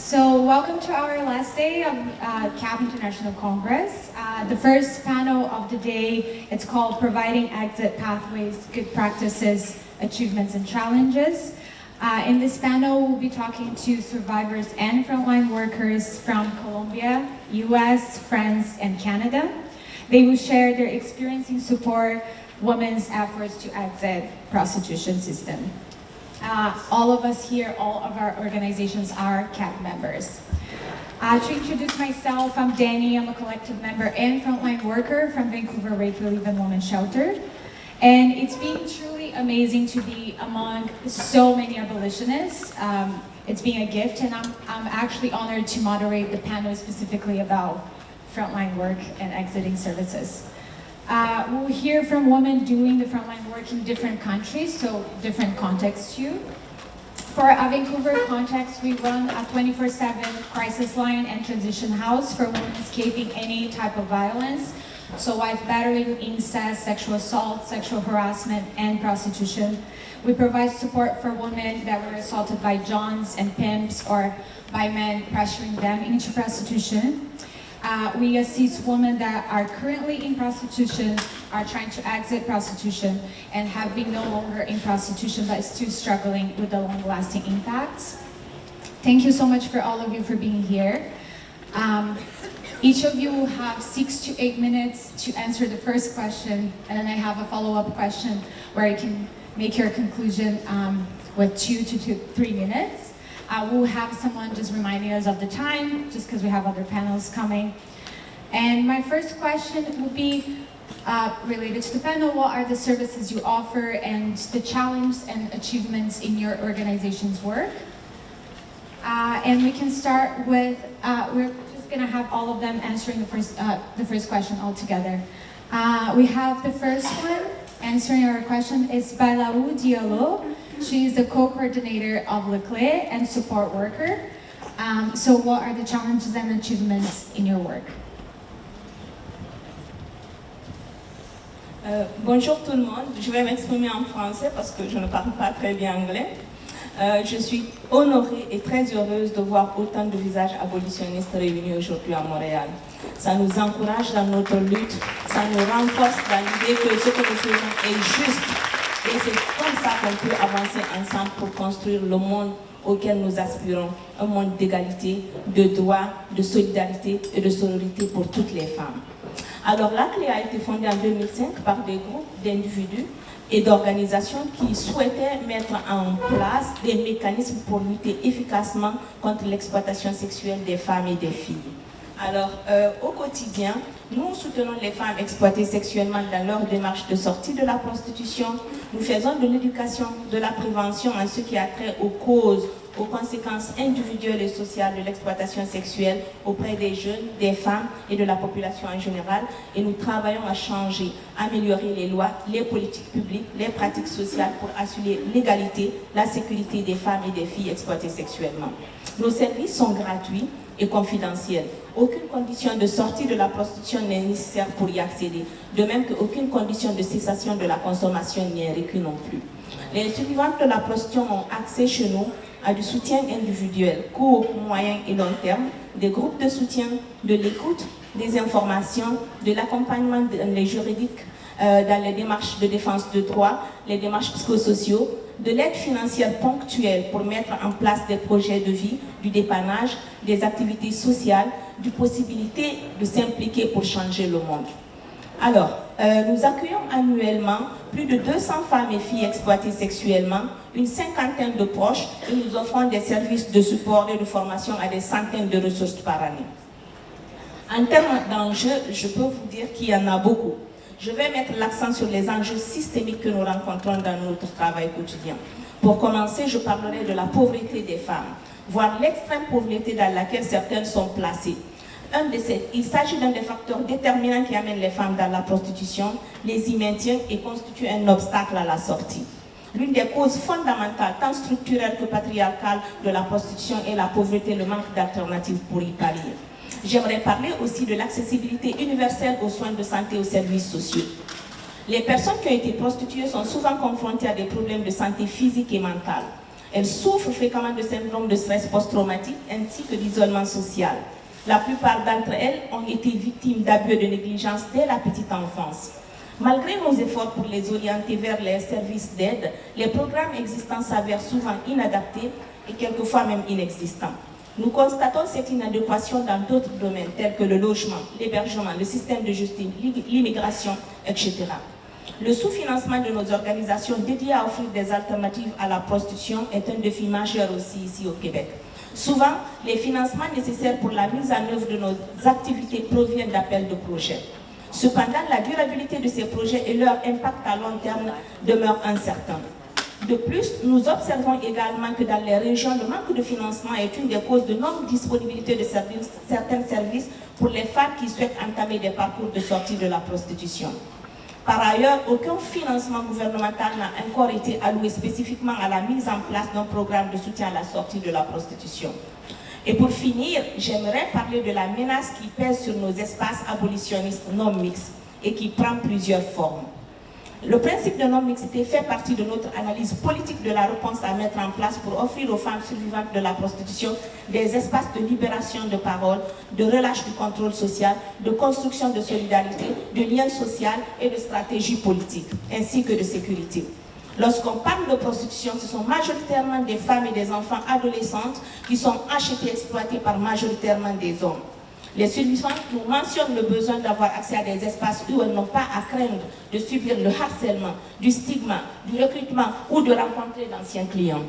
So welcome to our last day of CAP International Congress. The first panel of the day, it's called Providing Exit Pathways, Good Practices, Achievements and Challenges. In this panel, we'll be talking to survivors and frontline workers from Colombia, US, France, and Canada. They will share their experience in support women's efforts to exit prostitution system. All of us here, all of our organizations are CAP members. To introduce myself, I'm Danny. I'm a collective member and frontline worker from Vancouver Rape Relief and Women's Shelter. And it's been truly amazing to be among so many abolitionists. It's been a gift, and I'm actually honored to moderate the panel specifically about frontline work and exiting services. We'll hear from women doing the frontline work in different countries, so different contexts too. For a Vancouver context, we run a 24/7 crisis line and transition house for women escaping any type of violence. So wife battery, incest, sexual assault, sexual harassment, and prostitution. We provide support for women that were assaulted by johns and pimps or by men pressuring them into prostitution. We assist women that are currently in prostitution, are trying to exit prostitution, and have been no longer in prostitution but still struggling with the long-lasting impacts. Thank you so much for all of you for being here. Each of you will have 6 to 8 minutes to answer the first question, and then I have a follow-up question where you can make your conclusion with 2 to 3 minutes. We'll have someone just reminding us of the time, just because we have other panels coming. And my first question will be related to the panel. What are the services you offer and the challenges and achievements in your organization's work? And we can start with, we're just gonna have all of them answering the first question all together. We have the first one answering our question is Bailaou Diallo. She is the co-coordinator of Leclerc and support worker. So what are the challenges and achievements in your work? Bonjour tout le monde, je vais m'exprimer en français parce que je ne parle pas très bien anglais. Je suis honorée et très heureuse de voir autant de visages abolitionnistes réunis aujourd'hui à Montréal. Ça nous encourage dans notre lutte, ça nous renforce dans l'idée que ce que nous faisons est juste. Et c'est comme ça qu'on peut avancer ensemble pour construire le monde auquel nous aspirons, un monde d'égalité, de droit, de solidarité et de sororité pour toutes les femmes. Alors la CLE a été fondée en 2005 par des groupes d'individus et d'organisations qui souhaitaient mettre en place des mécanismes pour lutter efficacement contre l'exploitation sexuelle des femmes et des filles. Alors, au quotidien, nous soutenons les femmes exploitées sexuellement dans leur démarche de sortie de la prostitution. Nous faisons de l'éducation, de la prévention en ce qui a trait aux causes, aux conséquences individuelles et sociales de l'exploitation sexuelle auprès des jeunes, des femmes et de la population en général. Et nous travaillons à changer, améliorer les lois, les politiques publiques, les pratiques sociales pour assurer l'égalité, la sécurité des femmes et des filles exploitées sexuellement. Nos services sont gratuits et confidentiels. Aucune condition de sortie de la prostitution n'est nécessaire pour y accéder, de même qu'aucune condition de cessation de la consommation n'y est requise non plus. Les survivantes de la prostitution ont accès chez nous à du soutien individuel, court, moyen et long terme, des groupes de soutien, de l'écoute, des informations, de l'accompagnement juridique dans les démarches de défense de droits, les démarches psychosociaux, de l'aide financière ponctuelle pour mettre en place des projets de vie, du dépannage, des activités sociales, des possibilités de s'impliquer pour changer le monde. Alors, nous accueillons annuellement plus de 200 femmes et filles exploitées sexuellement, une cinquantaine de proches, et nous offrons des services de support et de formation à des centaines de ressources par année. En termes d'enjeux, je peux vous dire qu'il y en a beaucoup. Je vais mettre l'accent sur les enjeux systémiques que nous rencontrons dans notre travail quotidien. Pour commencer, je parlerai de la pauvreté des femmes, voire l'extrême pauvreté dans laquelle certaines sont placées. Il s'agit d'un des facteurs déterminants qui amènent les femmes dans la prostitution, les y maintient et constitue un obstacle à la sortie. L'une des causes fondamentales, tant structurelles que patriarcales, de la prostitution est la pauvreté et le manque d'alternatives pour y pallier. J'aimerais parler aussi de l'accessibilité universelle aux soins de santé et aux services sociaux. Les personnes qui ont été prostituées sont souvent confrontées à des problèmes de santé physique et mentale. Elles souffrent fréquemment de syndrome de stress post-traumatique ainsi que d'isolement social. La plupart d'entre elles ont été victimes d'abus et de négligence dès la petite enfance. Malgré nos efforts pour les orienter vers les services d'aide, les programmes existants s'avèrent souvent inadaptés et quelquefois même inexistants. Nous constatons cette inadéquation dans d'autres domaines tels que le logement, l'hébergement, le système de justice, l'immigration, etc. Le sous-financement de nos organisations dédiées à offrir des alternatives à la prostitution est un défi majeur aussi ici au Québec. Souvent, les financements nécessaires pour la mise en œuvre de nos activités proviennent d'appels de projets. Cependant, la durabilité de ces projets et leur impact à long terme demeurent incertains. De plus, nous observons également que dans les régions, le manque de financement est une des causes de non-disponibilité de certains services pour les femmes qui souhaitent entamer des parcours de sortie de la prostitution. Par ailleurs, aucun financement gouvernemental n'a encore été alloué spécifiquement à la mise en place d'un programme de soutien à la sortie de la prostitution. Et pour finir, j'aimerais parler de la menace qui pèse sur nos espaces abolitionnistes non mixtes et qui prend plusieurs formes. Le principe de non-mixité fait partie de notre analyse politique de la réponse à mettre en place pour offrir aux femmes survivantes de la prostitution des espaces de libération de parole, de relâche du contrôle social, de construction de solidarité, de lien social et de stratégie politique, ainsi que de sécurité. Lorsqu'on parle de prostitution, ce sont majoritairement des femmes et des enfants adolescentes qui sont achetées et exploitées par majoritairement des hommes. Les survivantes nous mentionnent le besoin d'avoir accès à des espaces où elles n'ont pas à craindre de subir le harcèlement, du stigma, du recrutement ou de rencontrer d'anciens clients.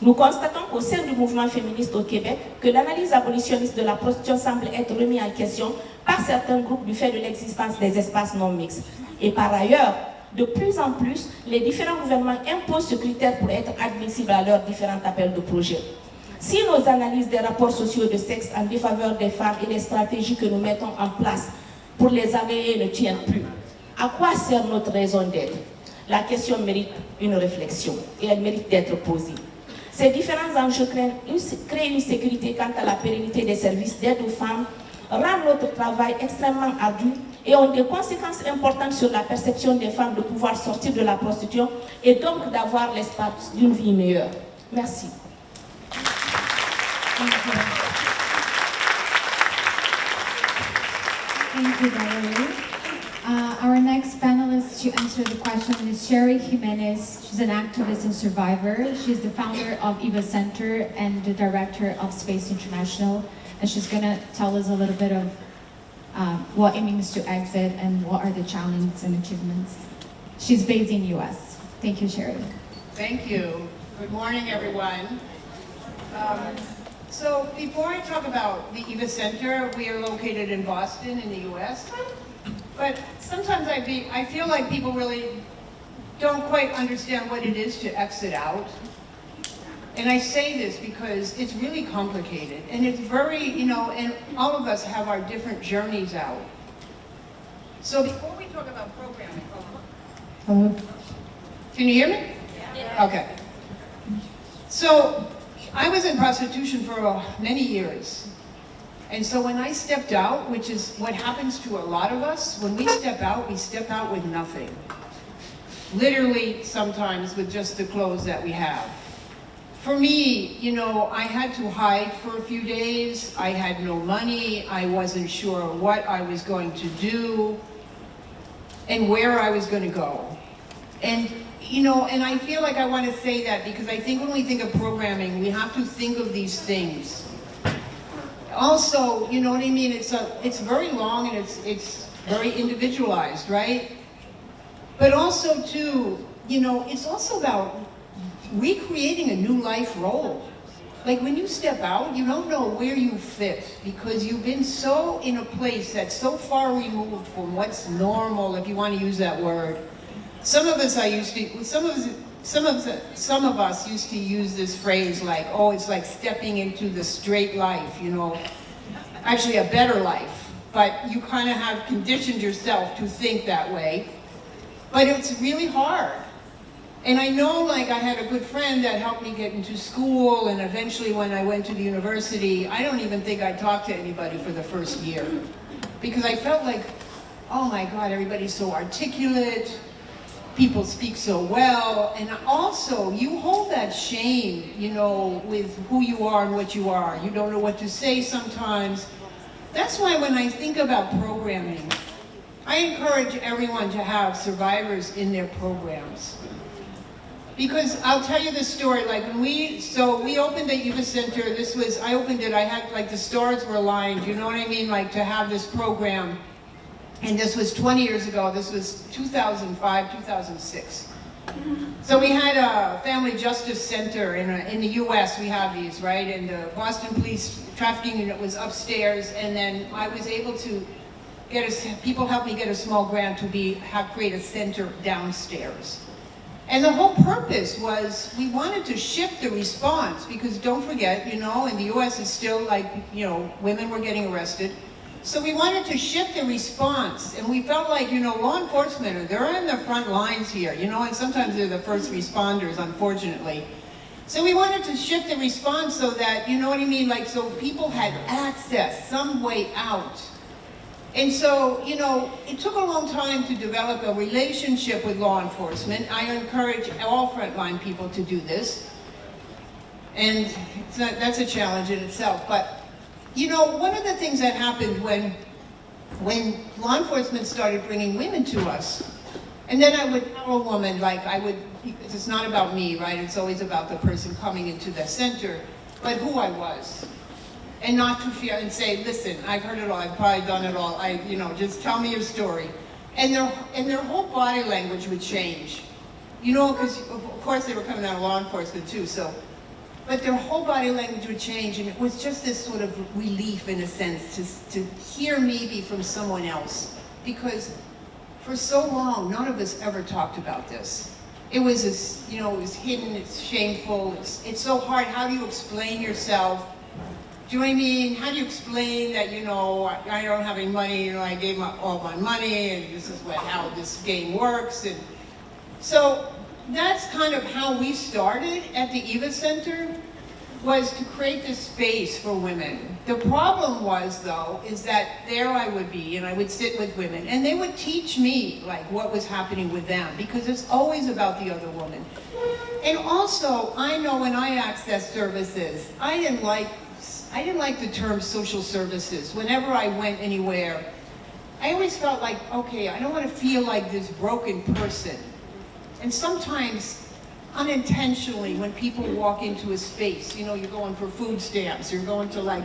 Nous constatons qu'au sein du mouvement féministe au Québec, que l'analyse abolitionniste de la prostitution semble être remise en question par certains groupes du fait de l'existence des espaces non mixtes. Et par ailleurs, de plus en plus, les différents gouvernements imposent ce critère pour être admissibles à leurs différents appels de projets. Si nos analyses des rapports sociaux de sexe en défaveur des femmes et les stratégies que nous mettons en place pour les agréer ne tiennent plus, à quoi sert notre raison d'être? La question mérite une réflexion et elle mérite d'être posée. Ces différents enjeux créent une sécurité quant à la pérennité des services d'aide aux femmes, rendent notre travail extrêmement ardu et ont des conséquences importantes sur la perception des femmes de pouvoir sortir de la prostitution et donc d'avoir l'espace d'une vie meilleure. Merci. Thank you. Thank you, Valerie. Our next panelist to answer the question is Sherry Jimenez. She's an activist and survivor. She's the founder of EVA Center and the director of Space International. And she's going to tell us a little bit of what it means to exit and what are the challenges and achievements. She's based in US. Thank you, Sherry. Thank you. Good morning, everyone. So before I talk about the EVA Center, we are located in Boston in the US. But sometimes I feel like people really don't quite understand what it is to exit out. And I say this because it's really complicated and it's very, and all of us have our different journeys out. So before we talk about programming, Hello. Can you hear me? Yeah. Okay. So I was in prostitution for many years. And so when I stepped out, which is what happens to a lot of us, when we step out with nothing. Literally, sometimes with just the clothes that we have. For me, I had to hide for a few days. I had no money. I wasn't sure what I was going to do and where I was going to go. And I feel like I want to say that because I think when we think of programming, we have to think of these things. Also, you know what I mean? It's very long and it's very individualized, right? But also too, it's also about recreating a new life role. Like when you step out, you don't know where you fit because you've been so in a place that's so far removed from what's normal, if you want to use that word. Some of us used to use this phrase like, oh, it's like stepping into the straight life, actually a better life. But you kind of have conditioned yourself to think that way. But it's really hard. And I know, I had a good friend that helped me get into school, and eventually when I went to the university, I don't even think I talked to anybody for the first year. Because I felt like, oh my God, everybody's so articulate. people speak so well, and also you hold that shame, you know, with who you are and what you are. You don't know what to say sometimes. That's why when I think about programming, I encourage everyone to have survivors in their programs. Because I'll tell you the story, like when we opened the Eva Center, I opened it, I had, like, the stars were aligned, you know what I mean, like to have this program. And this was 20 years ago, this was 2005, 2006. So we had a Family Justice Center in the US, we have these, right? And the Boston Police Trafficking Unit was upstairs, and then I was able to people helped me get a small grant to create a center downstairs. And the whole purpose was we wanted to shift the response, because don't forget, you know, in the US it's still like, you know, women were getting arrested. So we wanted to shift the response, and we felt like, you know, law enforcement, they're in the front lines here, you know, and sometimes they're the first responders, unfortunately. So we wanted to shift the response so that, you know what I mean, like, so people had access, some way out. And so, you know, it took a long time to develop a relationship with law enforcement. I encourage all frontline people to do this. And that's a challenge in itself. But, you know, one of the things that happened when law enforcement started bringing women to us, and then I would tell a woman, like, it's not about me, right? It's always about the person coming into the center, but who I was. And not to fear and say, listen, I've heard it all, I've probably done it all, you know, just tell me your story. And their whole body language would change. You know, because of course they were coming out of law enforcement too, so. But their whole body language would change, and it was just this sort of relief in a sense to hear me be from someone else. Because for so long, none of us ever talked about this. It was, you know, it was hidden, it's shameful, it's so hard. How do you explain yourself? Do you know what I mean? How do you explain that, you know, I don't have any money, you know, I gave all my money, and this is how this game works. And so that's kind of how we started at the Eva Center, was to create this space for women. The problem was, though, is that there I would be, and I would sit with women, and they would teach me, like, what was happening with them, because it's always about the other woman. And also, I know when I accessed services, I didn't like the term social services. Whenever I went anywhere, I always felt like, okay, I don't want to feel like this broken person. And sometimes, unintentionally, when people walk into a space, you know, you're going for food stamps, you're going to, like,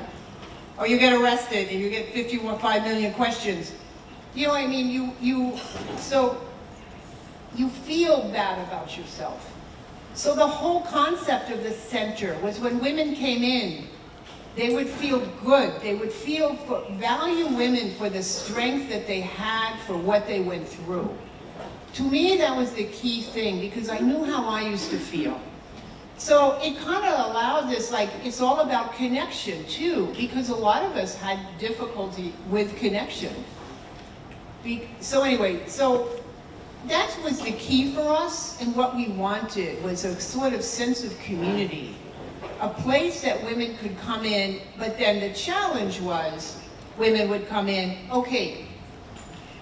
or you get arrested and you get 5 million questions. You know what I mean? So you feel bad about yourself. So the whole concept of the center was when women came in, they would feel good. They would value women for the strength that they had for what they went through. To me, that was the key thing, because I knew how I used to feel. So it kind of allowed this, like, it's all about connection too, because a lot of us had difficulty with connection. So anyway, so that was the key for us, and what we wanted was a sort of sense of community. A place that women could come in, but then the challenge was women would come in, okay,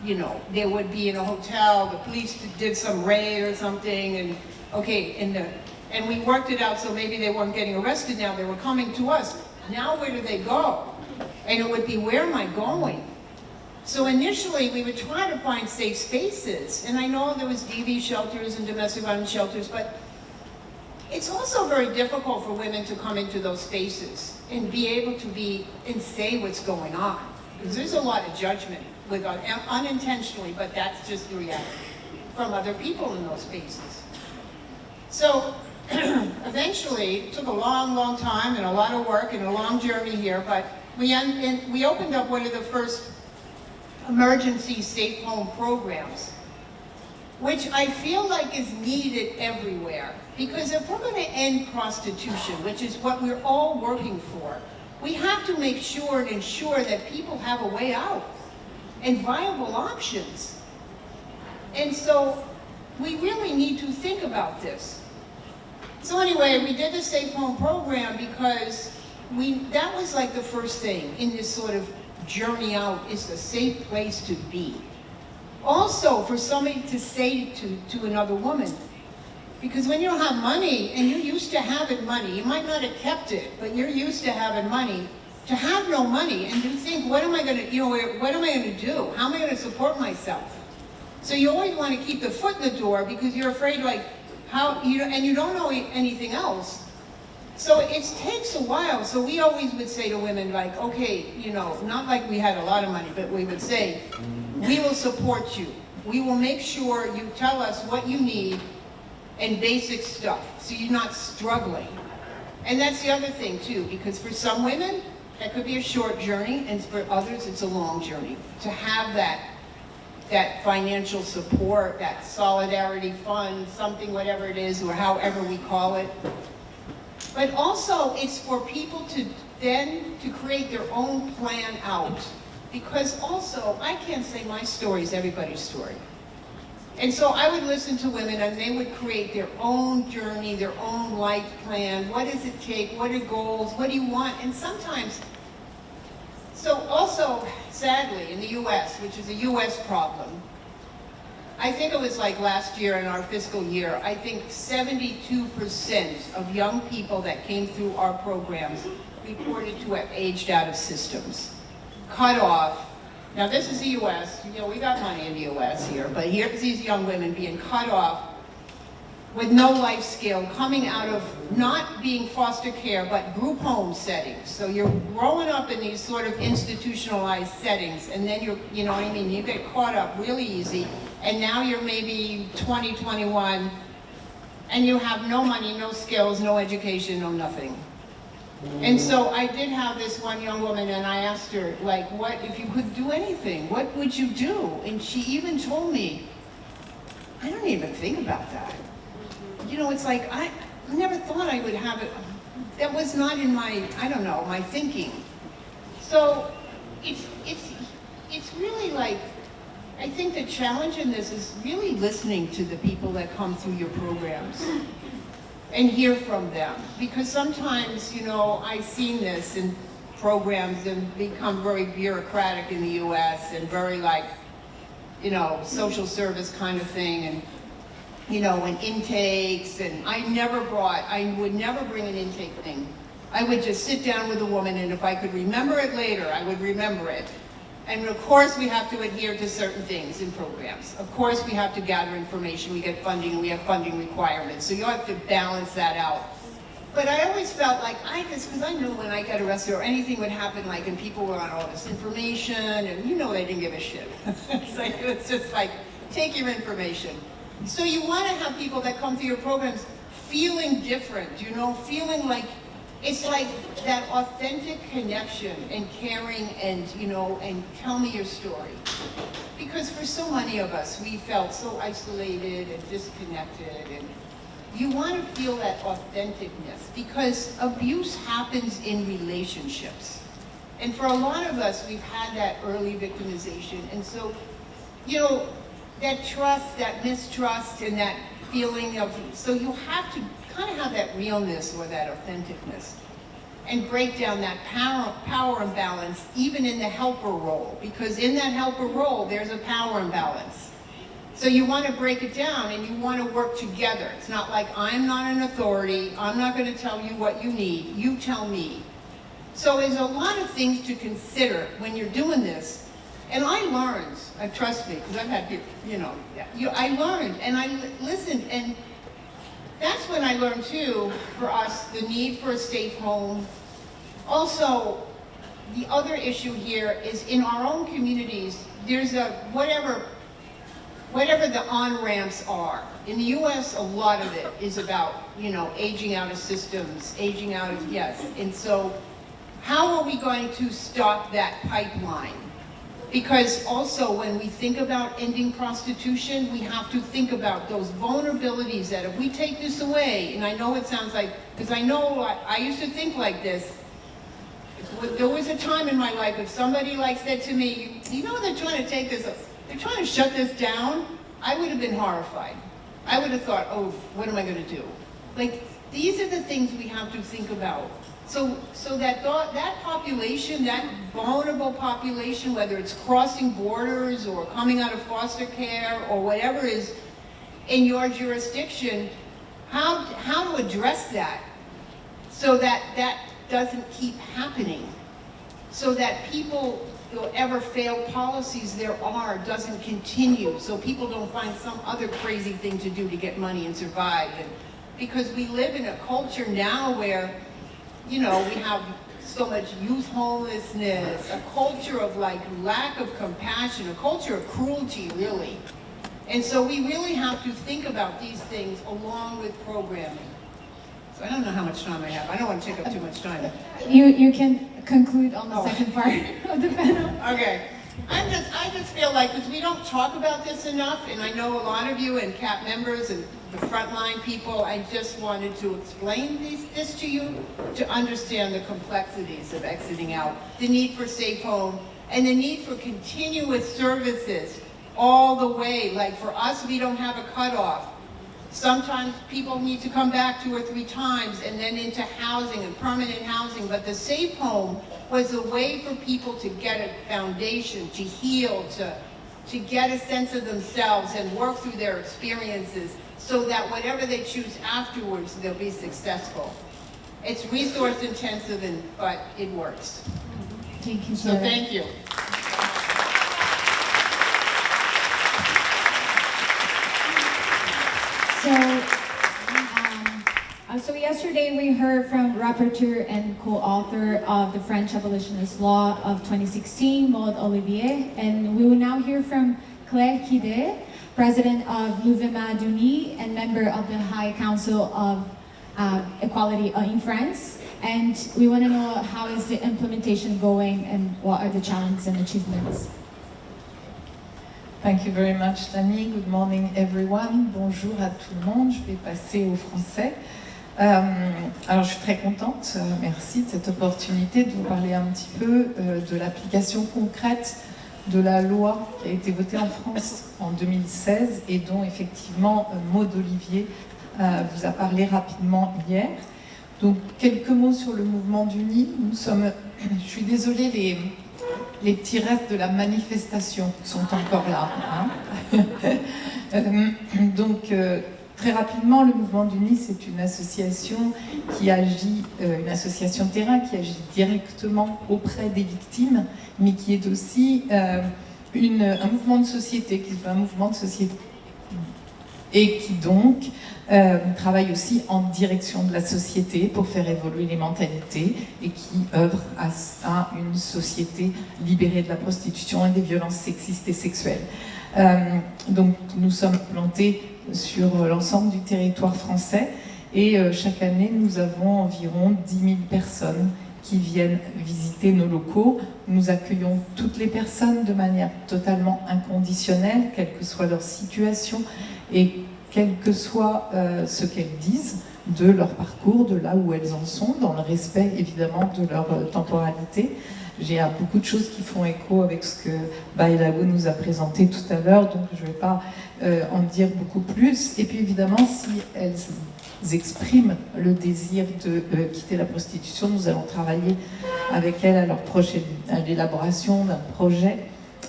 you know, they would be in a hotel, the police did some raid or something, and okay, and we worked it out so maybe they weren't getting arrested now, they were coming to us. Now where do they go? And it would be, where am I going? So initially we would try to find safe spaces, and I know there was DV shelters and domestic violence shelters, but it's also very difficult for women to come into those spaces and be able to and say what's going on. Because there's a lot of judgment, unintentionally, but that's just the reality, from other people in those spaces. So eventually, it took a long, long time and a lot of work and a long journey here, but we opened up one of the first emergency safe home programs, which I feel like is needed everywhere. Because if we're going to end prostitution, which is what we're all working for, we have to make sure and ensure that people have a way out and viable options. And so we really need to think about this. So anyway, we did the Safe Home program because that was like the first thing in this sort of journey out, is a safe place to be. Also, for somebody to say to another woman, because when you don't have money, and you're used to having money, you might not have kept it, but you're used to having money, to have no money, and you think, what am I gonna, what am I gonna do? How am I gonna support myself? So you always want to keep the foot in the door because you're afraid, like, how, and you don't know anything else. So it takes a while. So we always would say to women, like, okay, not like we had a lot of money, but we would say, we will support you. We will make sure you tell us what you need and basic stuff, so you're not struggling. And that's the other thing too, because for some women, that could be a short journey, and for others, it's a long journey. To have that financial support, that solidarity fund, something, whatever it is, or however we call it. But also, it's for people to create their own plan out. Because also, I can't say my story is everybody's story. And so I would listen to women and they would create their own journey, their own life plan. What does it take? What are goals? What do you want? And sometimes, so also, sadly, in the US, which is a US problem, I think it was like last year in our fiscal year, I think 72% of young people that came through our programs reported to have aged out of systems, cut off. Now this is the US, we got money in the US here, but here's these young women being cut off with no life skill, coming out of not being foster care, but group home settings. So you're growing up in these sort of institutionalized settings, and then you know what I mean, you get caught up really easy, and now you're maybe 20, 21, and you have no money, no skills, no education, no nothing. And so I did have this one young woman, and I asked her, like, what, if you could do anything, what would you do? And she even told me, I don't even think about that. It's like, I never thought I would have it. That was not in my, I don't know, my thinking. So it's really like, I think the challenge in this is really listening to the people that come through your programs and hear from them. Because sometimes, I've seen this in programs and become very bureaucratic in the US and very like, social service kind of thing, and and intakes, and I would never bring an intake thing. I would just sit down with a woman, and if I could remember it later, I would remember it. And of course we have to adhere to certain things in programs. Of course we have to gather information, we get funding, and we have funding requirements, so you have to balance that out. But I always felt like, because I knew when I got arrested or anything would happen, like, and people were on all this information, and they didn't give a shit. It's just like, take your information. So you want to have people that come through your programs feeling different, feeling like, it's like that authentic connection and caring and, and tell me your story. Because for so many of us, we felt so isolated and disconnected, and you want to feel that authenticness because abuse happens in relationships. And for a lot of us, we've had that early victimization. And so, that trust, that mistrust, and that feeling of, so you have to kind of have that realness or that authenticness and break down that power imbalance even in the helper role, because in that helper role there's a power imbalance. So you want to break it down and you want to work together. It's not like, I'm not an authority, I'm not going to tell you what you need, you tell me. So there's a lot of things to consider when you're doing this. And I learned, trust me, because I've had people, I learned and I listened, and that's when I learned too, for us, the need for a safe home. Also, the other issue here is in our own communities, there's a, whatever the on-ramps are. In the US, a lot of it is about, aging out of systems, aging out of, yes. And so, how are we going to stop that pipeline? Because also when we think about ending prostitution, we have to think about those vulnerabilities that if we take this away, and I know it sounds like, because I know I used to think like this. There was a time in my life if somebody said to me, they're trying to take this, they're trying to shut this down, I would have been horrified. I would have thought, oh, what am I going to do? Like, these are the things we have to think about. So that population, that vulnerable population, whether it's crossing borders or coming out of foster care or whatever is in your jurisdiction, how to address that so that that doesn't keep happening, so that people, whatever failed policies there are doesn't continue, so people don't find some other crazy thing to do to get money and survive. And because we live in a culture now where, you know, we have so much youth homelessness, a culture of like lack of compassion, a culture of cruelty, really. And so we really have to think about these things along with programming. So I don't know how much time I have. I don't want to take up too much time. You can conclude on the second part of the panel. Okay. I just feel like, because we don't talk about this enough, and I know a lot of you and CAP members and the frontline people, I just wanted to explain this to you to understand the complexities of exiting out, the need for safe home, and the need for continuous services all the way. Like for us, we don't have a cutoff. Sometimes people need to come back 2 or 3 times and then into housing and permanent housing, but the safe home was a way for people to get a foundation, to heal, to get a sense of themselves and work through their experiences so that whatever they choose afterwards, they'll be successful. It's resource intensive, but it works. Thank you, So Sarah. thank you. So yesterday we heard from rapporteur and co-author of the French abolitionist law of 2016, Maud Olivier, and we will now hear from Claire Kide, president of Mouvement d'Uni and member of the High Council of Equality in France. And we want to know how is the implementation going and what are the challenges and achievements. Thank you very much, Tani. Good morning, everyone. Bonjour à tout le monde. Je vais passer au français. Alors, je suis très contente, merci de cette opportunité de vous parler un petit peu de l'application concrète de la loi qui a été votée en France en 2016 et dont effectivement Maud Olivier vous a parlé rapidement hier. Donc, quelques mots sur le mouvement d'Uni. Nous sommes, je suis désolée, les petits restes de la manifestation sont encore là. Hein. Donc, très rapidement, le mouvement d'Uni, c'est une association qui agit, une association de terrain qui agit directement auprès des victimes, mais qui est aussi un mouvement de société, qui est un mouvement de société et qui donc travaille aussi en direction de la société pour faire évoluer les mentalités et qui œuvre à une société libérée de la prostitution et des violences sexistes et sexuelles. Donc nous sommes plantés sur l'ensemble du territoire français et chaque année nous avons environ 10 000 personnes qui viennent visiter nos locaux. Nous accueillons toutes les personnes de manière totalement inconditionnelle, quelle que soit leur situation et quel que soit ce qu'elles disent de leur parcours, de là où elles en sont, dans le respect évidemment de leur temporalité. J'ai beaucoup de choses qui font écho avec ce que Bailao nous a présenté tout à l'heure, donc je ne vais pas en dire beaucoup plus. Et puis évidemment, si elles expriment le désir de quitter la prostitution, nous allons travailler avec elles à l'élaboration d'un projet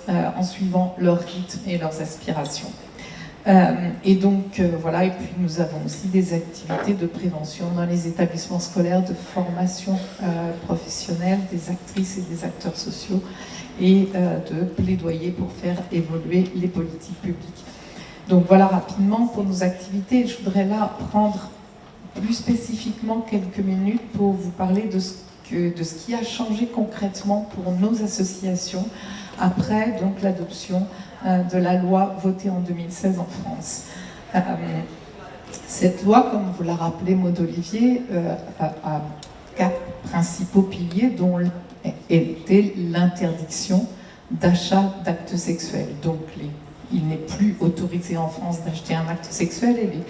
en suivant leurs rythmes et leurs aspirations. Et donc voilà, et puis nous avons aussi des activités de prévention dans les établissements scolaires, de formation professionnelle des actrices et des acteurs sociaux et de plaidoyer pour faire évoluer les politiques publiques. Donc voilà rapidement pour nos activités. Je voudrais là prendre plus spécifiquement quelques minutes pour vous parler de ce qui a changé concrètement pour nos associations après donc l'adoption de la loi votée en 2016 en France. Cette loi, comme vous l'a rappelé Maud Olivier, a 4 principaux piliers dont était l'interdiction d'achat d'actes sexuels. Donc il n'est plus autorisé en France d'acheter un acte sexuel et les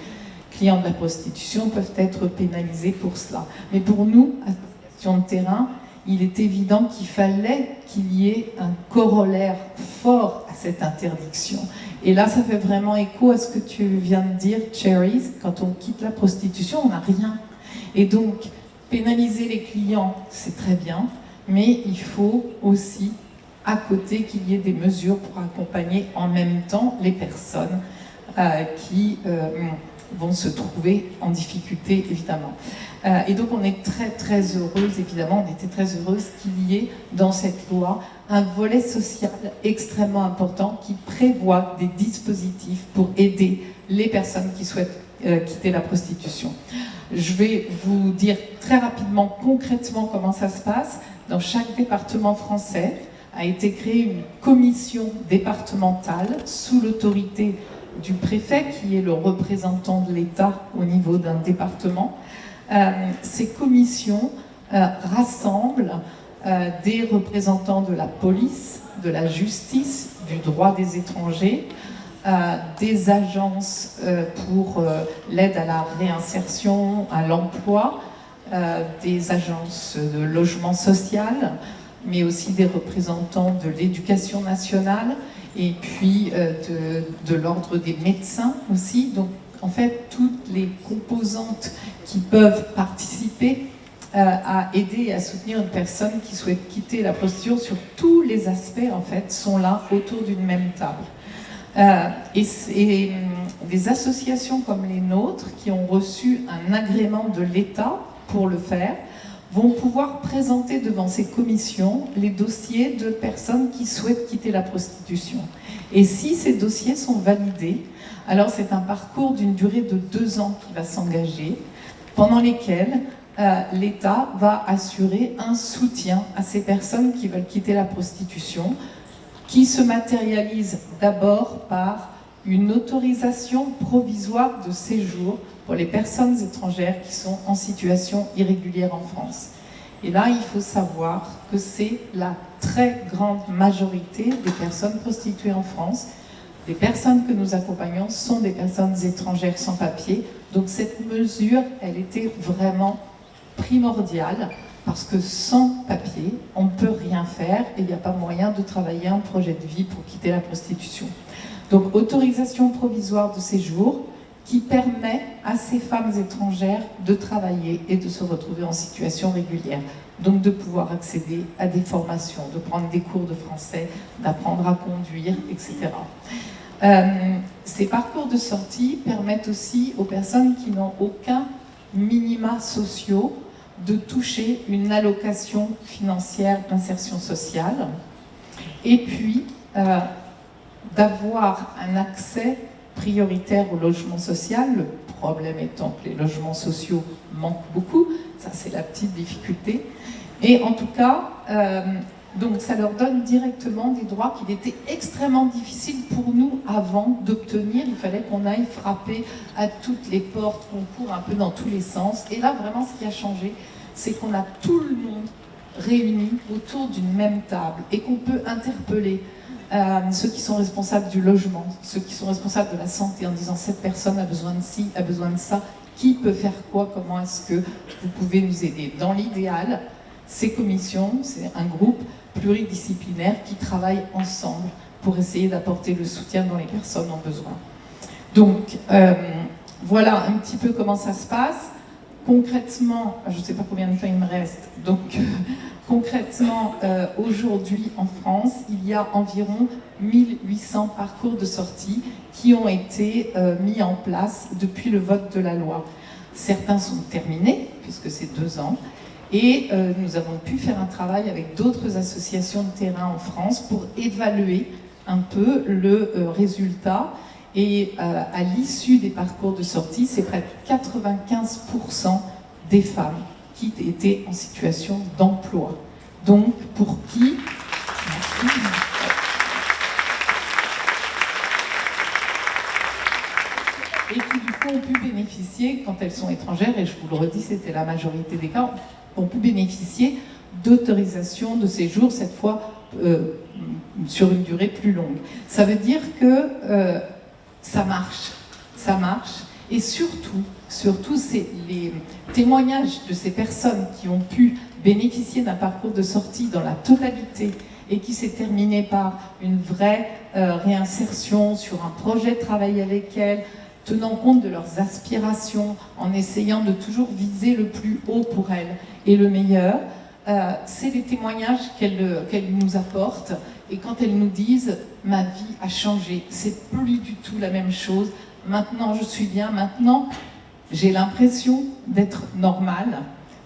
clients de la prostitution peuvent être pénalisés pour cela. Mais pour nous, associations de terrain, il est évident qu'il fallait qu'il y ait un corollaire fort à cette interdiction. Et là, ça fait vraiment écho à ce que tu viens de dire, Cherry. Quand on quitte la prostitution, on n'a rien. Et donc, pénaliser les clients, c'est très bien, mais il faut aussi, à côté, qu'il y ait des mesures pour accompagner en même temps les personnes qui vont se trouver en difficulté, évidemment. Et donc on est très très heureuse, évidemment, on était très heureuse qu'il y ait dans cette loi un volet social extrêmement important qui prévoit des dispositifs pour aider les personnes qui souhaitent quitter la prostitution. Je vais vous dire très rapidement, concrètement, comment ça se passe. Dans chaque département français a été créée une commission départementale sous l'autorité du préfet, qui est le représentant de l'État au niveau d'un département. Ces commissions rassemblent des représentants de la police, de la justice, du droit des étrangers, des agences pour l'aide à la réinsertion, à l'emploi, des agences de logement social, mais aussi des représentants de l'éducation nationale et puis de l'ordre des médecins aussi. Donc en fait, toutes les composantes qui peuvent participer à aider et à soutenir une personne qui souhaite quitter la prostitution sur tous les aspects, en fait, sont là autour d'une même table. Et des associations comme les nôtres, qui ont reçu un agrément de l'État pour le faire, vont pouvoir présenter devant ces commissions les dossiers de personnes qui souhaitent quitter la prostitution. Et si ces dossiers sont validés, alors c'est un parcours d'une durée de 2 ans qui va s'engager, pendant lesquels l'État va assurer un soutien à ces personnes qui veulent quitter la prostitution, qui se matérialise d'abord par une autorisation provisoire de séjour pour les personnes étrangères qui sont en situation irrégulière en France. Et là, il faut savoir que c'est la très grande majorité des personnes prostituées en France. Les personnes que nous accompagnons sont des personnes étrangères sans papier. Donc cette mesure, elle était vraiment primordiale parce que sans papier, on ne peut rien faire et il n'y a pas moyen de travailler un projet de vie pour quitter la prostitution. Donc autorisation provisoire de séjour qui permet à ces femmes étrangères de travailler et de se retrouver en situation régulière. Donc de pouvoir accéder à des formations, de prendre des cours de français, d'apprendre à conduire, etc. Ces parcours de sortie permettent aussi aux personnes qui n'ont aucun minima sociaux de toucher une allocation financière d'insertion sociale et puis d'avoir un accès prioritaire au logement social, le problème étant que les logements sociaux manquent beaucoup, ça c'est la petite difficulté, et en tout cas, donc ça leur donne directement des droits qu'il était extrêmement difficile pour nous avant d'obtenir. Il fallait qu'on aille frapper à toutes les portes, qu'on court un peu dans tous les sens, et là vraiment ce qui a changé, c'est qu'on a tout le monde réuni autour d'une même table et qu'on peut interpeller ceux qui sont responsables du logement, ceux qui sont responsables de la santé en disant cette personne a besoin de ci, a besoin de ça, qui peut faire quoi, comment est-ce que vous pouvez nous aider. Dans l'idéal, ces commissions, c'est un groupe pluridisciplinaire qui travaille ensemble pour essayer d'apporter le soutien dont les personnes ont besoin. Donc voilà un petit peu comment ça se passe. Concrètement, je ne sais pas combien de temps il me reste, donc concrètement, aujourd'hui en France, il y a environ 1800 parcours de sortie qui ont été mis en place depuis le vote de la loi. Certains sont terminés, puisque c'est 2 ans, et nous avons pu faire un travail avec d'autres associations de terrain en France pour évaluer un peu le résultat. Et à l'issue des parcours de sortie, c'est près de 95% des femmes qui étaient en situation d'emploi. Donc, pour qui... Merci. Et qui, du coup, ont pu bénéficier, quand elles sont étrangères, et je vous le redis, c'était la majorité des cas, ont pu bénéficier d'autorisation de séjour, cette fois sur une durée plus longue. Ça veut dire que ça marche, et surtout, c'est les témoignages de ces personnes qui ont pu bénéficier d'un parcours de sortie dans la totalité et qui s'est terminé par une vraie réinsertion sur un projet de travail avec elles, tenant compte de leurs aspirations, en essayant de toujours viser le plus haut pour elles et le meilleur. C'est les témoignages qu'elles nous apportent, et quand elles nous disent « ma vie a changé, c'est plus du tout la même chose, maintenant je suis bien, maintenant j'ai l'impression d'être normale ».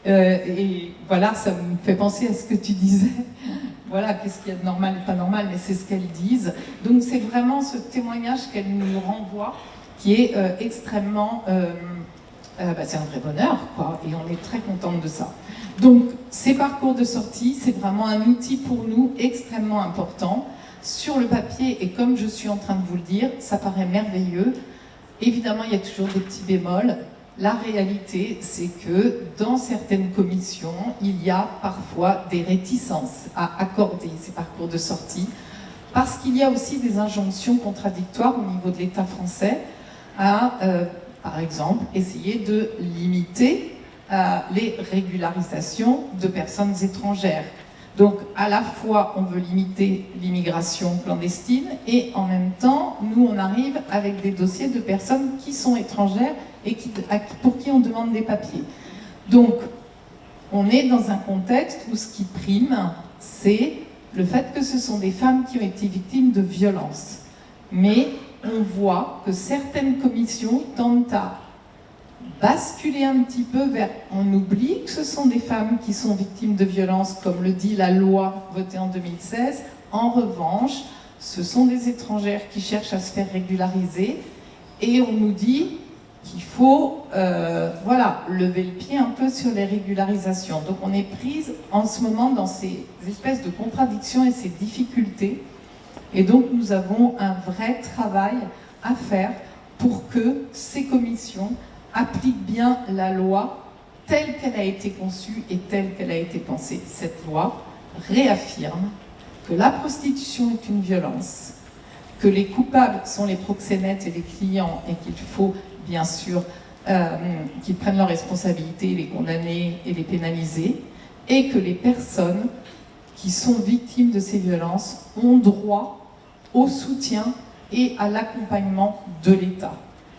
Et voilà, ça me fait penser à ce que tu disais. Voilà, qu'est-ce qu'il y a de normal et pas normal, mais c'est ce qu'elles disent. Donc c'est vraiment ce témoignage qu'elles nous renvoient qui est extrêmement... c'est un vrai bonheur, quoi, et on est très contente de ça. Donc ces parcours de sortie, c'est vraiment un outil pour nous extrêmement important. Sur le papier, et comme je suis en train de vous le dire, ça paraît merveilleux. Évidemment, il y a toujours des petits bémols. La réalité, c'est que dans certaines commissions, il y a parfois des réticences à accorder ces parcours de sortie, parce qu'il y a aussi des injonctions contradictoires au niveau de l'État français à, par exemple, essayer de limiter les régularisations de personnes étrangères. Donc, à la fois, on veut limiter l'immigration clandestine et en même temps, nous, on arrive avec des dossiers de personnes qui sont étrangères et pour qui on demande des papiers. Donc, on est dans un contexte où ce qui prime, c'est le fait que ce sont des femmes qui ont été victimes de violences. Mais on voit que certaines commissions tentent à basculer un petit peu vers... On oublie que ce sont des femmes qui sont victimes de violences, comme le dit la loi votée en 2016. En revanche, ce sont des étrangères qui cherchent à se faire régulariser, et on nous dit qu'il faut lever le pied un peu sur les régularisations. Donc on est prise en ce moment dans ces espèces de contradictions et ces difficultés, et donc nous avons un vrai travail à faire pour que ces commissions appliquent bien la loi telle qu'elle a été conçue et telle qu'elle a été pensée. Cette loi réaffirme que la prostitution est une violence, que les coupables sont les proxénètes et les clients, et qu'il faut bien sûr qu'ils prennent leurs responsabilités, les condamner et les pénaliser, et que les personnes qui sont victimes de ces violences ont droit au soutien et à l'accompagnement de l'État.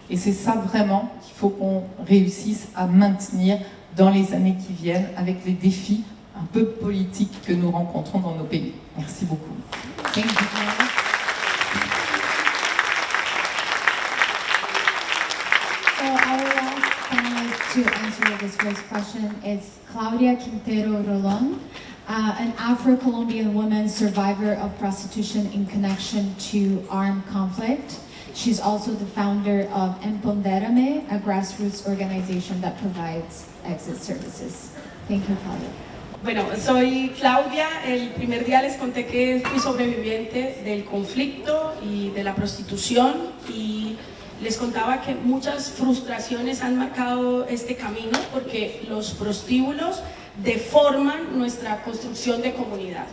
Et c'est ça vraiment qu'il faut qu'on réussisse à maintenir dans les années qui viennent, avec les défis un peu politiques que nous rencontrons dans nos pays. Merci beaucoup. Thank you, Clara. So our last panelist to answer this first question is Claudia Quintero Rolón, an Afro-Colombian woman survivor of prostitution in connection to armed conflict. She's also the founder of Empoderame, a grassroots organization that provides exit services. Thank you, Claudia. Bueno, soy Claudia. El primer día les conté que fui sobreviviente del conflicto y de la prostitución, y les contaba que muchas frustraciones han marcado este camino porque los prostíbulos deforman nuestra construcción de comunidad,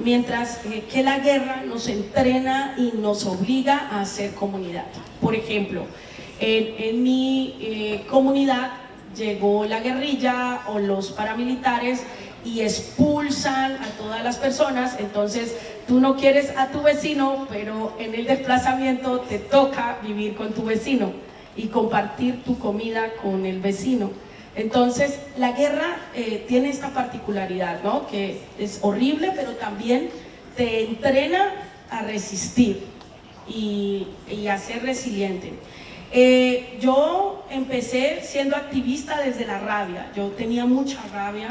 mientras que la guerra nos entrena y nos obliga a hacer comunidad. Por ejemplo, en mi comunidad llegó la guerrilla o los paramilitares y expulsan a todas las personas. Entonces tú no quieres a tu vecino, pero en el desplazamiento te toca vivir con tu vecino y compartir tu comida con el vecino. Entonces la guerra tiene esta particularidad, ¿no? Que es horrible, pero también te entrena a resistir y a ser resiliente. Yo empecé siendo activista desde la rabia. Yo tenía mucha rabia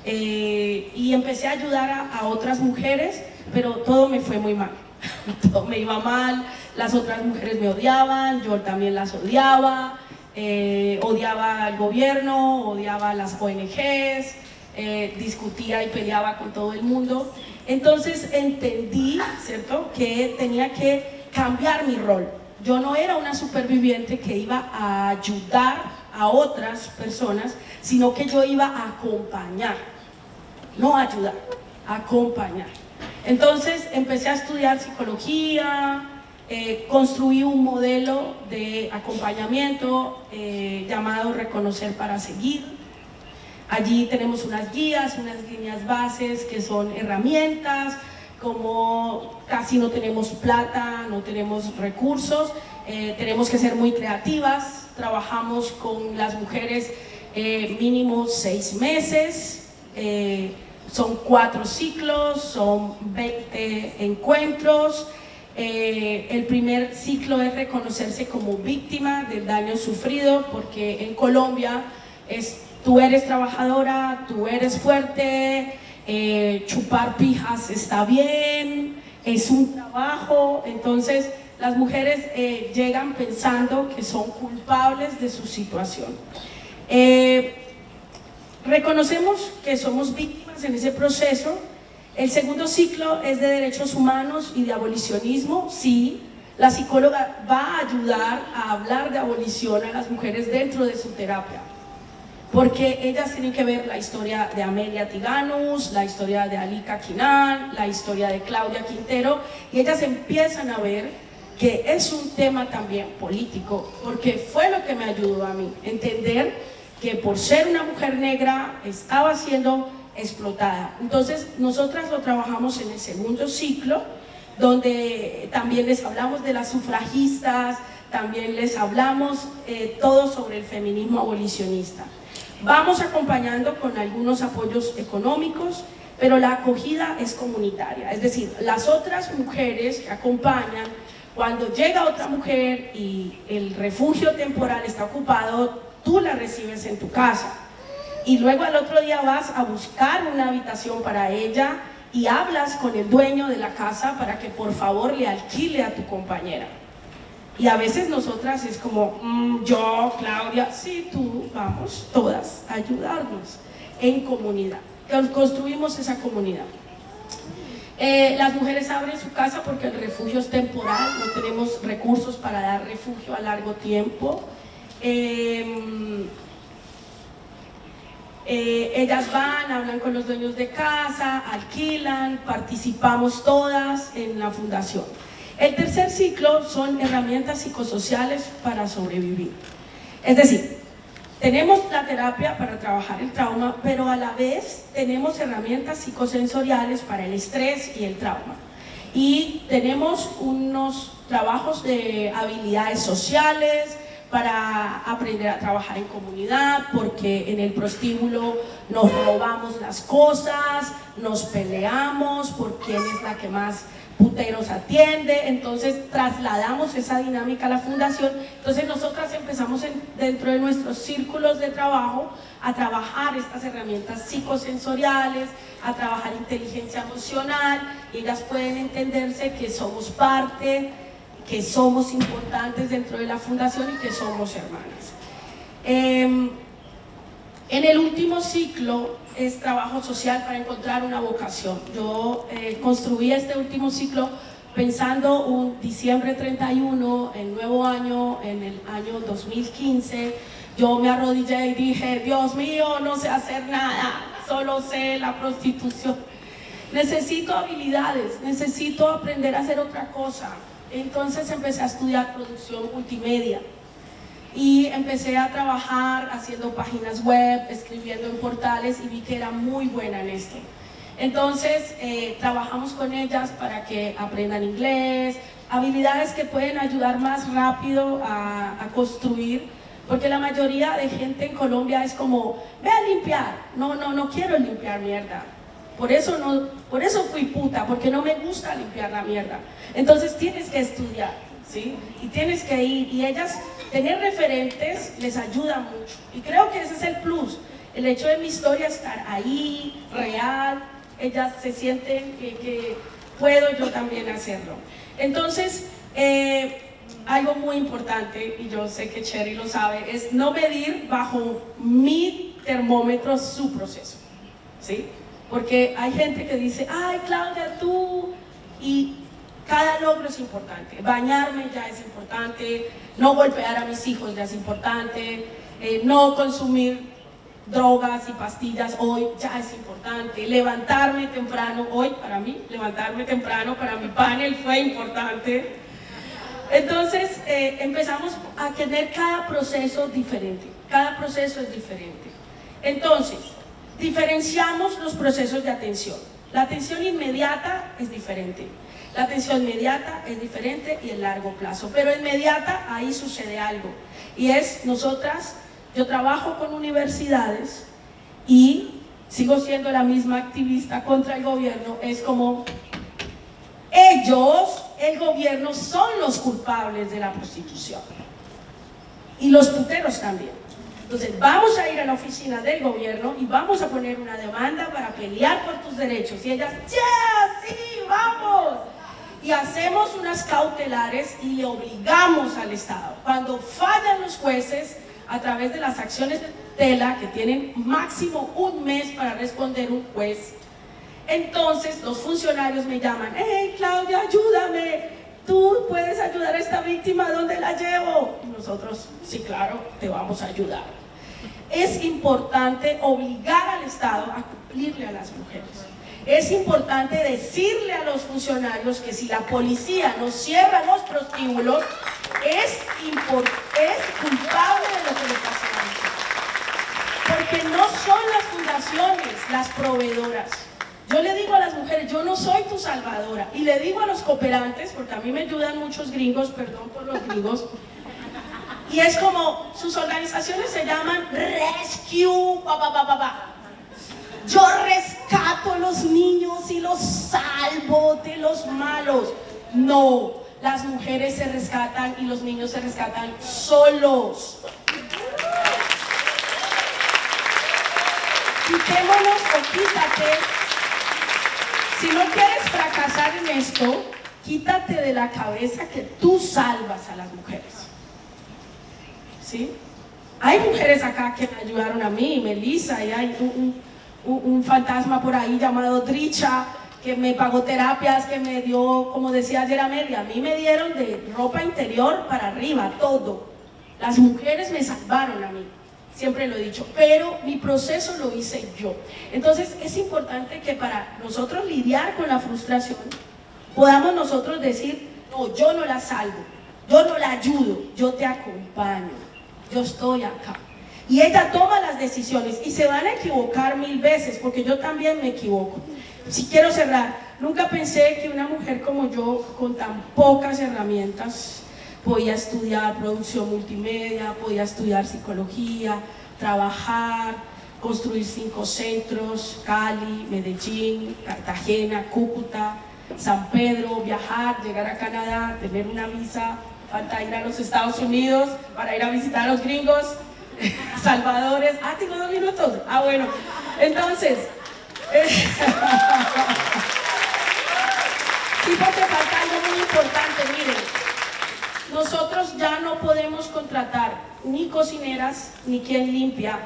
y empecé a ayudar a otras mujeres, pero todo me fue muy mal. Todo me iba mal, las otras mujeres me odiaban, yo también las odiaba. Odiaba al gobierno, odiaba a las ONGs, discutía y peleaba con todo el mundo. Entonces entendí, ¿cierto?, que tenía que cambiar mi rol. Yo no era una superviviente que iba a ayudar a otras personas, sino que yo iba a acompañar, no ayudar, acompañar. Entonces empecé a estudiar psicología, construí un modelo de acompañamiento llamado Reconocer para Seguir. Allí tenemos unas guías, unas líneas bases que son herramientas. Como casi no tenemos plata, no tenemos recursos, tenemos que ser muy creativas, trabajamos con las mujeres mínimo 6 meses, son 4 ciclos, son 20 encuentros. El primer ciclo es reconocerse como víctima del daño sufrido, porque en Colombia tú eres trabajadora, tú eres fuerte, chupar pijas está bien, es un trabajo. Entonces las mujeres llegan pensando que son culpables de su situación. Reconocemos que somos víctimas en ese proceso. El segundo ciclo es de derechos humanos y de abolicionismo. Sí, la psicóloga va a ayudar a hablar de abolición a las mujeres dentro de su terapia, porque ellas tienen que ver la historia de Amelia Tiganus, la historia de Alika Quinan, la historia de Claudia Quintero, y ellas empiezan a ver que es un tema también político, porque fue lo que me ayudó a mí, entender que por ser una mujer negra estaba siendo explotada. Entonces nosotras lo trabajamos en el segundo ciclo, donde también les hablamos de las sufragistas, también les hablamos todo sobre el feminismo abolicionista. Vamos acompañando con algunos apoyos económicos, pero la acogida es comunitaria, es decir, las otras mujeres que acompañan, cuando llega otra mujer y el refugio temporal está ocupado, tú la recibes en tu casa. Y luego al otro día vas a buscar una habitación para ella y hablas con el dueño de la casa para que por favor le alquile a tu compañera. Y a veces nosotras es como, yo, Claudia, sí, tú, vamos todas a ayudarnos en comunidad. Construimos esa comunidad. Las mujeres abren su casa porque el refugio es temporal, no tenemos recursos para dar refugio a largo tiempo. Ellas van, hablan con los dueños de casa, alquilan, participamos todas en la fundación. El tercer ciclo son herramientas psicosociales para sobrevivir. Es decir, tenemos la terapia para trabajar el trauma, pero a la vez tenemos herramientas psicosensoriales para el estrés y el trauma. Y tenemos unos trabajos de habilidades sociales, para aprender a trabajar en comunidad, porque en el prostíbulo nos robamos las cosas, nos peleamos por quién es la que más puteros atiende. Entonces trasladamos esa dinámica a la fundación. Entonces nosotras empezamos dentro de nuestros círculos de trabajo a trabajar estas herramientas psicosensoriales, a trabajar inteligencia emocional, y ellas pueden entenderse que somos parte, que somos importantes dentro de la fundación y que somos hermanas. En el último ciclo es trabajo social para encontrar una vocación. Yo construí este último ciclo pensando un diciembre 31, el nuevo año, en el año 2015. Yo me arrodillé y dije, Dios mío, no sé hacer nada, solo sé la prostitución. Necesito habilidades, necesito aprender a hacer otra cosa. Entonces empecé a estudiar producción multimedia y empecé a trabajar haciendo páginas web, escribiendo en portales, y vi que era muy buena en esto. Entonces trabajamos con ellas para que aprendan inglés, habilidades que pueden ayudar más rápido a construir, porque la mayoría de gente en Colombia es como, ve a limpiar. No quiero limpiar mierda. Por eso fui puta, porque no me gusta limpiar la mierda. Entonces tienes que estudiar, ¿sí? Y tienes que ir, y ellas, tener referentes les ayuda mucho. Y creo que ese es el plus, el hecho de mi historia estar ahí, real, ellas se sienten que puedo yo también hacerlo. Entonces, algo muy importante, y yo sé que Cherry lo sabe, es no medir bajo mi termómetro su proceso, ¿sí? Porque hay gente que dice, ay Claudia, tú, y cada logro es importante. Bañarme ya es importante, no golpear a mis hijos ya es importante, no consumir drogas y pastillas hoy ya es importante, levantarme temprano, hoy para mí, levantarme temprano para mi panel fue importante. Entonces empezamos a tener cada proceso diferente, cada proceso es diferente. Entonces, diferenciamos los procesos de atención. La atención inmediata es diferente. La atención inmediata es diferente y el largo plazo. Pero inmediata, ahí sucede algo. Y es, yo trabajo con universidades y sigo siendo la misma activista contra el gobierno. Es como, ellos, el gobierno, son los culpables de la prostitución. Y los puteros también. Entonces, vamos a ir a la oficina del gobierno y vamos a poner una demanda para pelear por tus derechos. Y ellas, ¡ya! ¡Sí! ¡Vamos! Y hacemos unas cautelares y le obligamos al Estado. Cuando fallan los jueces, a través de las acciones de tutela, que tienen máximo un mes para responder un juez, entonces los funcionarios me llaman, ¡hey, Claudia, ayúdame! ¿Tú puedes ayudar a esta víctima? ¿Dónde la llevo? Y nosotros, sí, claro, te vamos a ayudar. Es importante obligar al Estado a cumplirle a las mujeres. Es importante decirle a los funcionarios que si la policía no cierra los prostíbulos, es culpable de lo que le pasa a la mujer. Porque no son las fundaciones las proveedoras. Yo le digo a las mujeres, yo no soy tu salvadora. Y le digo a los cooperantes, porque a mí me ayudan muchos gringos, perdón por los gringos, y es como, sus organizaciones se llaman Rescue, Yo rescato a los niños y los salvo de los malos. No, las mujeres se rescatan y los niños se rescatan solos. Quitémonos o quítate. Si no quieres fracasar en esto, quítate de la cabeza que tú salvas a las mujeres. ¿Sí? Hay mujeres acá que me ayudaron a mí, Melissa, y hay un fantasma por ahí llamado Dricha, que me pagó terapias, que me dio, como decía ayer Amelia, a mí me dieron de ropa interior para arriba, todo. Las mujeres me salvaron a mí. Siempre lo he dicho, pero mi proceso lo hice yo. Entonces es importante que para nosotros lidiar con la frustración podamos nosotros decir, no, yo no la salvo, yo no la ayudo, yo te acompaño, yo estoy acá. Y ella toma las decisiones y se van a equivocar 1000 veces, porque yo también me equivoco. Si quiero cerrar, nunca pensé que una mujer como yo, con tan pocas herramientas, podía estudiar producción multimedia, podía estudiar psicología, trabajar, construir 5 centros, Cali, Medellín, Cartagena, Cúcuta, San Pedro, viajar, llegar a Canadá, tener una visa, falta ir a los Estados Unidos para ir a visitar a los gringos, salvadores. Tengo 2 minutos. Bueno, entonces, sí, porque falta algo muy importante, miren. Nosotros ya no podemos contratar ni cocineras, ni quien limpia,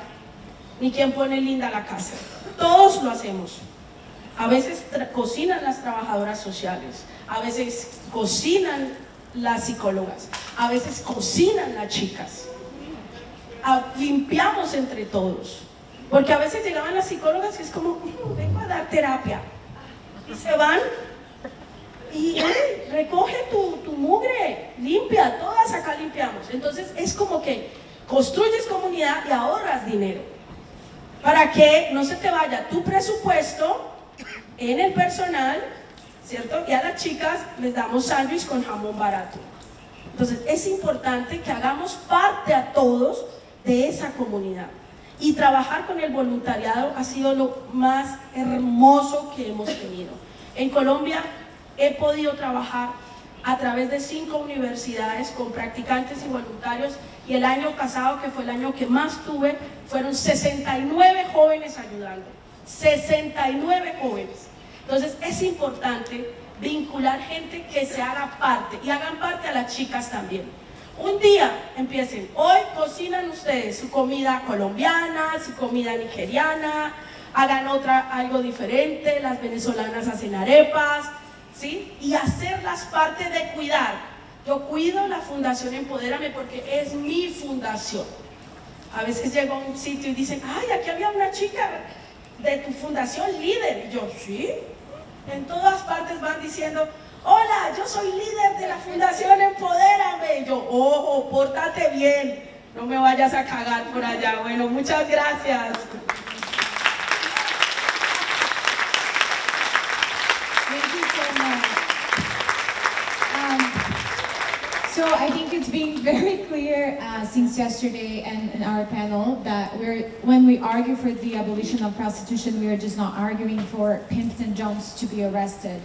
ni quien pone linda la casa. Todos lo hacemos. A veces cocinan las trabajadoras sociales, a veces cocinan las psicólogas, a veces cocinan las chicas. Limpiamos entre todos. Porque a veces llegaban las psicólogas y es como, vengo a dar terapia. Y se van. Y recoge tu mugre, limpia, todas acá limpiamos. Entonces es como que construyes comunidad y ahorras dinero para que no se te vaya tu presupuesto en el personal, ¿cierto? Y a las chicas les damos sándwich con jamón barato. Entonces es importante que hagamos parte a todos de esa comunidad. Y trabajar con el voluntariado ha sido lo más hermoso que hemos tenido. En Colombia he podido trabajar a través de 5 universidades con practicantes y voluntarios, y el año pasado, que fue el año que más tuve, fueron 69 jóvenes ayudando. 69 jóvenes. Entonces es importante vincular gente que se haga parte, y hagan parte a las chicas también. Un día empiecen, hoy cocinan ustedes su comida colombiana, su comida nigeriana, hagan algo diferente, las venezolanas hacen arepas, ¿sí? Y hacerlas parte de cuidar. Yo cuido la Fundación Empodérame porque es mi fundación. A veces llego a un sitio y dicen, ay, aquí había una chica de tu fundación líder. Y yo, sí. En todas partes van diciendo, hola, yo soy líder de la Fundación Empodérame. Y yo, ojo, pórtate bien, no me vayas a cagar por allá. Bueno, muchas gracias. So I think it's been very clear since yesterday and in our panel that when we argue for the abolition of prostitution, we are just not arguing for pimps and junks to be arrested.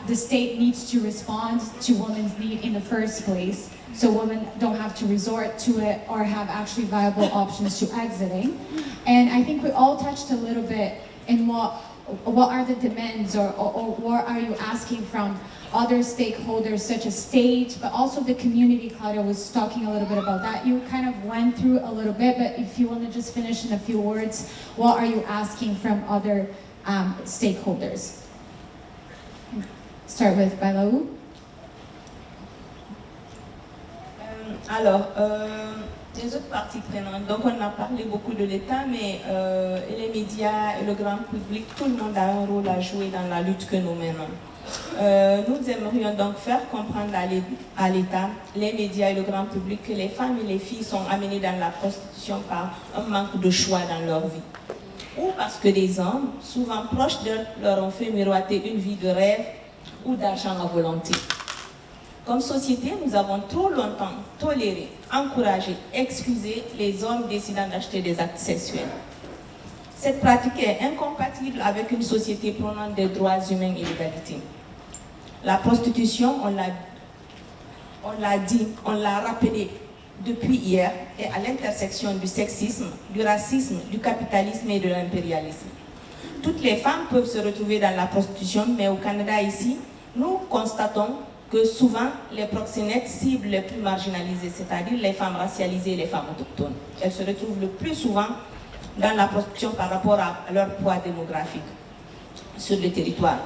The state needs to respond to women's need in the first place, so women don't have to resort to it or have actually viable options to exiting. And I think we all touched a little bit in what are the demands or what are you asking from other stakeholders such as state, but also the community. Claudia was talking a little bit about that. You kind of went through a little bit, but if you want to just finish in a few words, what are you asking from other stakeholders? Start with Bailaou. Alors, les autres parties prenantes, donc on a parlé beaucoup de l'État, mais et les médias et le grand public, tout le monde a un rôle à jouer dans la lutte que nous menons. Nous aimerions donc faire comprendre à l'État, les médias et le grand public que les femmes et les filles sont amenées dans la prostitution par un manque de choix dans leur vie. Ou parce que des hommes, souvent proches d'eux, leur ont fait miroiter une vie de rêve ou d'argent à volonté. Comme société, nous avons trop longtemps toléré, encouragé, excusé les hommes décidant d'acheter des actes sexuels. Cette pratique est incompatible avec une société prônant des droits humains et l'égalité. La prostitution, on l'a dit, on l'a rappelé depuis hier, est à l'intersection du sexisme, du racisme, du capitalisme et de l'impérialisme. Toutes les femmes peuvent se retrouver dans la prostitution, mais au Canada ici, nous constatons que souvent les proxénètes ciblent les plus marginalisées, c'est-à-dire les femmes racialisées et les femmes autochtones. Elles se retrouvent le plus souvent dans la prostitution par rapport à leur poids démographique sur le territoire.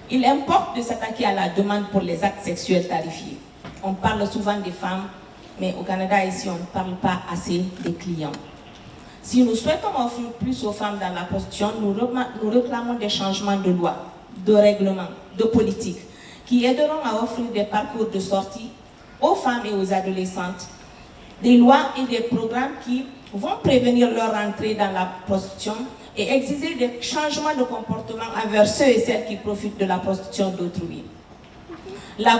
Il importe de s'attaquer à la demande pour les actes sexuels tarifiés. On parle souvent des femmes, mais au Canada ici, on ne parle pas assez des clients. Si nous souhaitons offrir plus aux femmes dans la prostitution, nous réclamons des changements de loi, de règlements, de politique, qui aideront à offrir des parcours de sortie aux femmes et aux adolescentes, des lois et des programmes qui vont prévenir leur entrée dans la prostitution et exiger des changements de comportement envers ceux et celles qui profitent de la prostitution d'autrui. La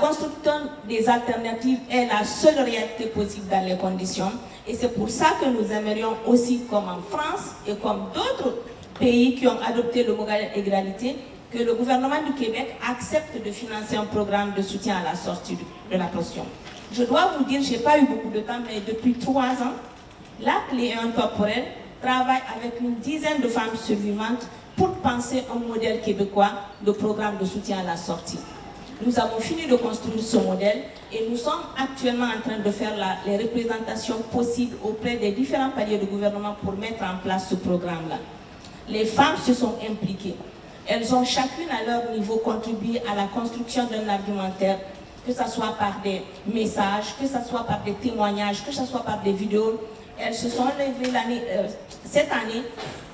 construction des alternatives est la seule réalité possible dans les conditions, et c'est pour ça que nous aimerions aussi, comme en France et comme d'autres pays qui ont adopté le modèle égalité, que le gouvernement du Québec accepte de financer un programme de soutien à la sortie de la prostitution. Je dois vous dire, je n'ai pas eu beaucoup de temps, mais depuis 3 ans, la Clé incorporelle travaille avec une dizaine de femmes survivantes pour penser un modèle québécois de programme de soutien à la sortie. Nous avons fini de construire ce modèle et nous sommes actuellement en train de faire les représentations possibles auprès des différents paliers de gouvernement pour mettre en place ce programme-là. Les femmes se sont impliquées. Elles ont chacune à leur niveau contribué à la construction d'un argumentaire, que ce soit par des messages, que ce soit par des témoignages, que ce soit par des vidéos. Elles se sont levées cette année.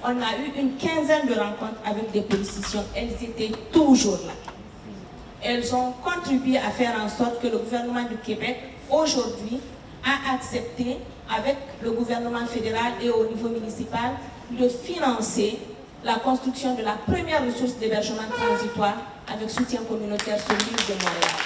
On a eu une quinzaine de rencontres avec des politiciens. Elles étaient toujours là. Elles ont contribué à faire en sorte que le gouvernement du Québec, aujourd'hui, a accepté, avec le gouvernement fédéral et au niveau municipal, de financer la construction de la première ressource d'hébergement transitoire avec soutien communautaire sur l'île de Montréal.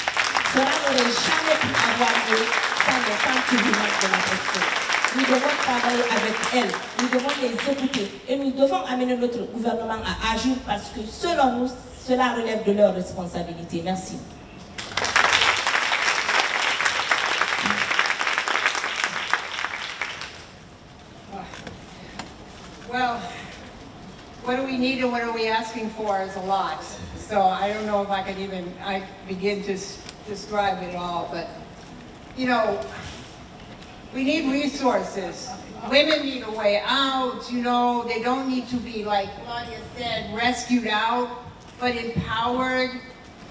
Cela n'aurait jamais pu avoir lieu sans les femmes survivantes de la prostitution. Nous devons travailler avec elles, nous devons les écouter et nous devons amener notre gouvernement à agir parce que selon nous, cela relève de leur responsabilité. Merci. Well, what do we need and what are we asking for is a lot. So I don't know if I could begin to describe it all, but you know, we need resources. Women need a way out, you know, they don't need to be, like Claudia said, rescued out, but empowered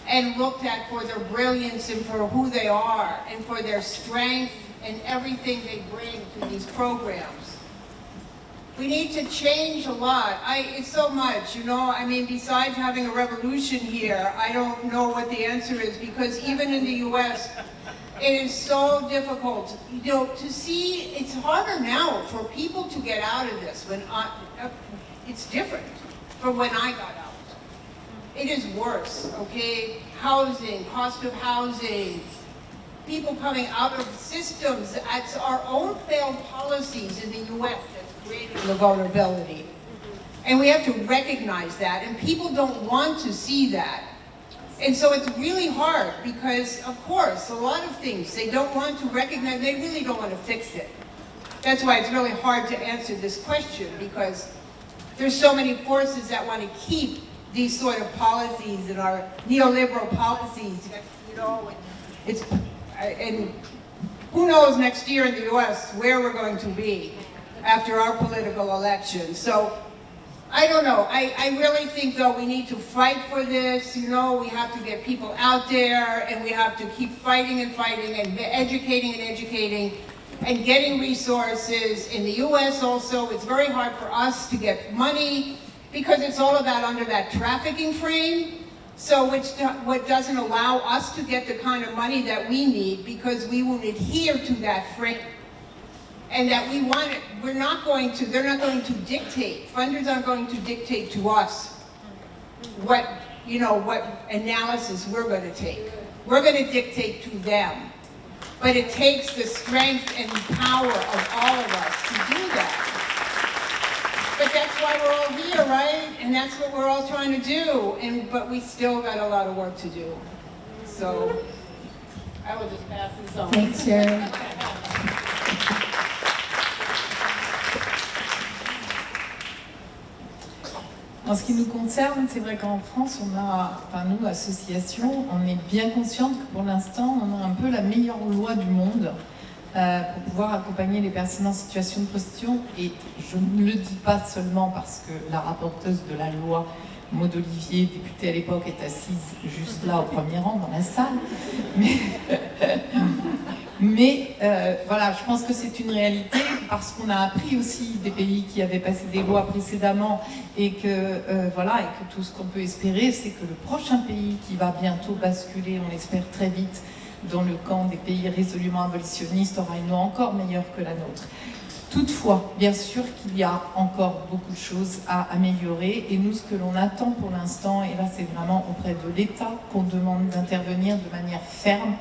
and looked at for their brilliance and for who they are and for their strength and everything they bring to these programs. We need to change a lot. It's so much, you know, I mean, besides having a revolution here, I don't know what the answer is because even in the US, it is so difficult, you know, to see, it's harder now for people to get out of this it's different from when I got out. It is worse, okay? Housing, cost of housing, people coming out of systems. It's our own failed policies in the US that's creating the vulnerability. And we have to recognize that, and people don't want to see that. And so it's really hard because, of course, a lot of things they don't want to recognize, they really don't want to fix it. That's why it's really hard to answer this question, because there's so many forces that want to keep these sort of policies and our neoliberal policies, you know, and who knows next year in the US where we're going to be after our political election. So I don't know. I really think, though, we need to fight for this. You know, we have to get people out there, and we have to keep fighting and fighting and educating and getting resources. In the US also, it's very hard for us to get money because it's all about under that trafficking frame. So what doesn't allow us to get the kind of money that we need because we won't adhere to that frame. And that we want it, they're not going to dictate, funders aren't going to dictate to us what analysis we're going to take. We're going to dictate to them. But it takes the strength and power of all of us to do that. But that's why we're all here, right? And that's what we're all trying to do. But we still got a lot of work to do. So I will just pass this on. Thanks, Sharon. En ce qui nous concerne, c'est vrai qu'en France, nous, associations, on est bien consciente que pour l'instant, on a un peu la meilleure loi du monde pour pouvoir accompagner les personnes en situation de prostitution. Et je ne le dis pas seulement parce que la rapporteuse de la loi, Maud Olivier, députée à l'époque, est assise juste là au premier rang dans la salle. Mais voilà, je pense que c'est une réalité parce qu'on a appris aussi des pays qui avaient passé des lois précédemment et que tout ce qu'on peut espérer, c'est que le prochain pays qui va bientôt basculer, on l'espère très vite, dans le camp des pays résolument abolitionnistes aura une loi encore meilleure que la nôtre. Toutefois, bien sûr qu'il y a encore beaucoup de choses à améliorer et nous, ce que l'on attend pour l'instant, et là c'est vraiment auprès de l'État qu'on demande d'intervenir de manière ferme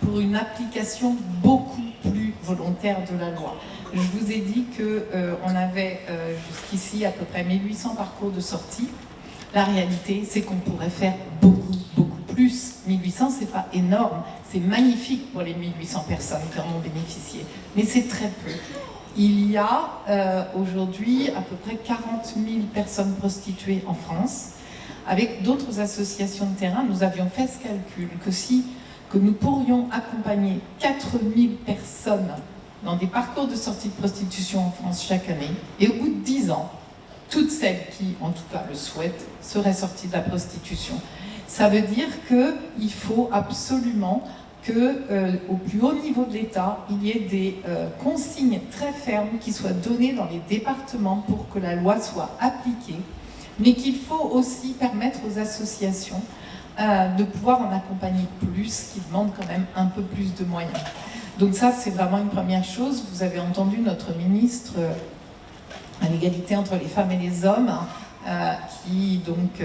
pour une application beaucoup plus volontaire de la loi. Je vous ai dit qu'on avait jusqu'ici à peu près 1800 parcours de sortie. La réalité, c'est qu'on pourrait faire beaucoup plus. 1800, c'est pas énorme, c'est magnifique pour les 1800 personnes qui en ont bénéficié, mais c'est très peu. Il y a aujourd'hui à peu près 40 000 personnes prostituées en France. Avec d'autres associations de terrain, nous avions fait ce calcul que nous pourrions accompagner 4 000 personnes dans des parcours de sortie de prostitution en France chaque année. Et au bout de 10 ans, toutes celles qui, en tout cas, le souhaitent, seraient sorties de la prostitution. Ça veut dire qu'il faut absolument qu'au plus haut niveau de l'État, il y ait des consignes très fermes qui soient données dans les départements pour que la loi soit appliquée, mais qu'il faut aussi permettre aux associations de pouvoir en accompagner plus, qui demande quand même un peu plus de moyens. Donc ça, c'est vraiment une première chose. Vous avez entendu notre ministre à l'égalité entre les femmes et les hommes, qui donc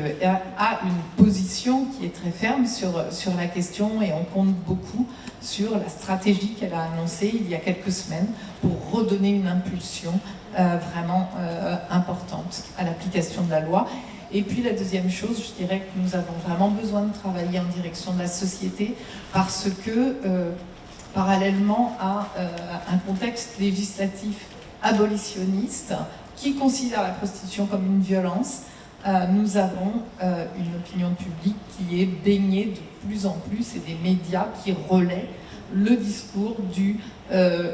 a une position qui est très ferme sur la question, et on compte beaucoup sur la stratégie qu'elle a annoncée il y a quelques semaines pour redonner une impulsion vraiment importante à l'application de la loi. Et puis la deuxième chose, je dirais que nous avons vraiment besoin de travailler en direction de la société parce que parallèlement à un contexte législatif abolitionniste qui considère la prostitution comme une violence, nous avons une opinion publique qui est baignée de plus en plus et des médias qui relaient le discours du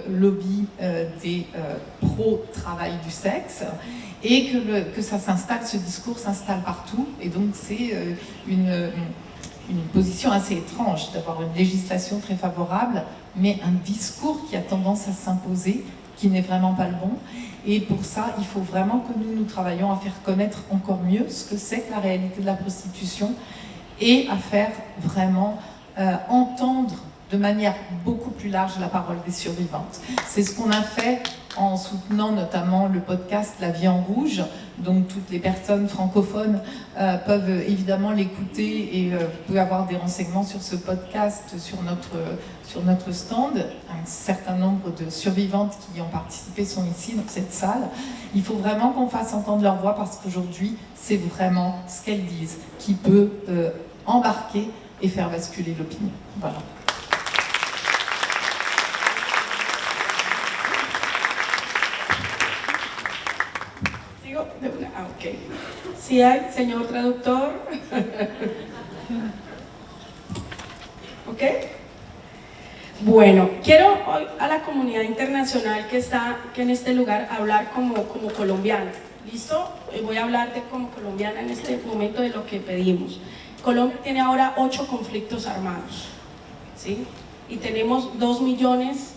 lobby des pro-travail du sexe, et que ça s'installe, ce discours s'installe partout, et donc c'est une position assez étrange d'avoir une législation très favorable, mais un discours qui a tendance à s'imposer, qui n'est vraiment pas le bon. Et pour ça, il faut vraiment que nous travaillions à faire connaître encore mieux ce que c'est que la réalité de la prostitution et à faire vraiment entendre de manière beaucoup plus large la parole des survivantes. C'est ce qu'on a fait en soutenant notamment le podcast La Vie en Rouge. Donc toutes les personnes francophones peuvent évidemment l'écouter et vous pouvez avoir des renseignements sur ce podcast sur notre stand. Un certain nombre de survivantes qui y ont participé sont ici dans cette salle. Il faut vraiment qu'on fasse entendre leur voix parce qu'aujourd'hui, c'est vraiment ce qu'elles disent qui peut embarquer et faire basculer l'opinion. Voilà. Sigo de una. Ah, ok. Sí hay, señor traductor. ¿Ok? Bueno, quiero hoy a la comunidad internacional que está en este lugar hablar como colombiana. ¿Listo? Voy a hablar como colombiana en este momento de lo que pedimos. Colombia tiene ahora 8 conflictos armados, ¿sí? Y tenemos 2 millones